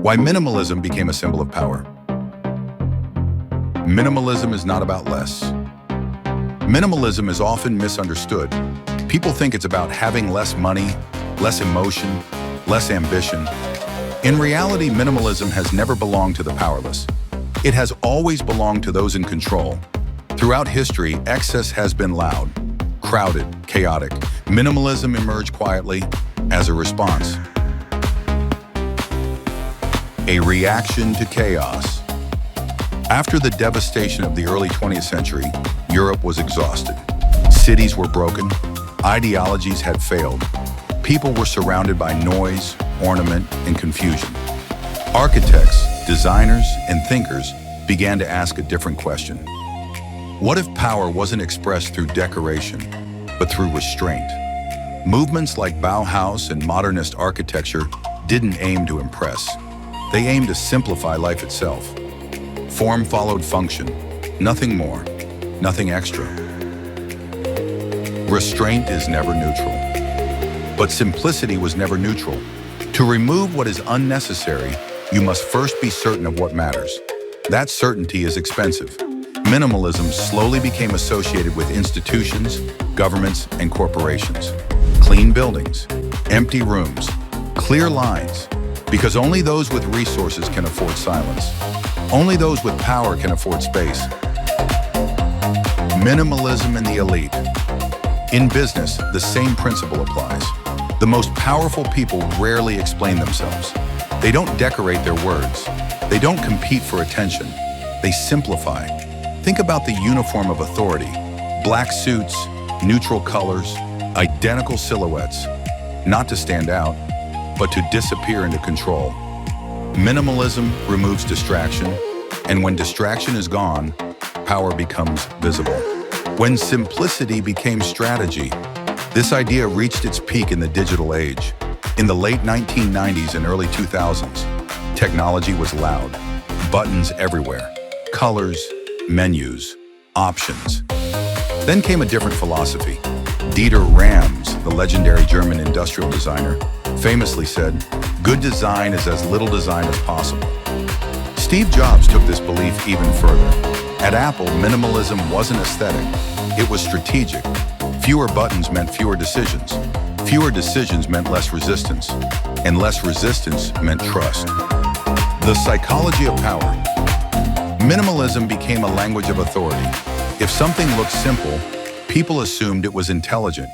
Why minimalism became a symbol of power. Minimalism is not about less. Minimalism is often misunderstood. People think it's about having less money, less emotion, less ambition. In reality, minimalism has never belonged to the powerless. It has always belonged to those in control. Throughout history, excess has been loud, crowded, chaotic. Minimalism emerged quietly as a response. A reaction to chaos. After the devastation of the early 20th century, Europe was exhausted. Cities were broken, ideologies had failed. People were surrounded by noise, ornament, and confusion. Architects, designers, and thinkers began to ask a different question. What if power wasn't expressed through decoration, but through restraint? Movements like Bauhaus and modernist architecture didn't aim to impress. They aimed to simplify life itself. Form followed function, nothing more, nothing extra. Restraint is never neutral. But simplicity was never neutral. To remove what is unnecessary, you must first be certain of what matters. That certainty is expensive. Minimalism slowly became associated with institutions, governments, and corporations. Clean buildings, empty rooms, clear lines, because only those with resources can afford silence. Only those with power can afford space. Minimalism and the elite. In business, the same principle applies. The most powerful people rarely explain themselves. They don't decorate their words. They don't compete for attention. They simplify. Think about the uniform of authority. Black suits, neutral colors, identical silhouettes. Not to stand out, but to disappear into control. Minimalism removes distraction, and when distraction is gone, power becomes visible. When simplicity became strategy, this idea reached its peak in the digital age. In the late 1990s and early 2000s, technology was loud. Buttons everywhere, colors, menus, options. Then came a different philosophy. Dieterrams, the legendary German industrial designer, famously said, "Good design is as little design as possible." Steve Jobs took this belief even further. At Apple, minimalism wasn't aesthetic, it was strategic. Fewer buttons meant fewer decisions. Fewer decisions meant less resistance, and less resistance meant trust. The psychology of power. Minimalism became a language of authority. If something looked simple, people assumed it was intelligent.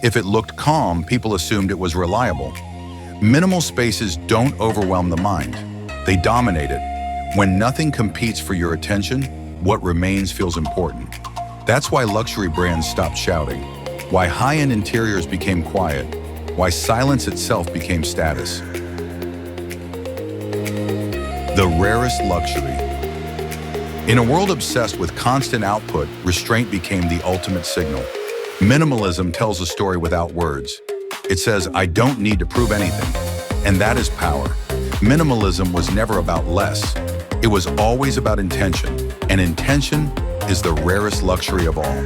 If it looked calm, people assumed it was reliable. Minimal spaces don't overwhelm the mind. They dominate it. When nothing competes for your attention, what remains feels important. That's why luxury brands stopped shouting, why high-end interiors became quiet, why silence itself became status. The rarest luxury. In a world obsessed with constant output, restraint became the ultimate signal. Minimalism tells a story without words. It says, I don't need to prove anything, and that is power. Minimalism was never about less. It was always about intention, and intention is the rarest luxury of all.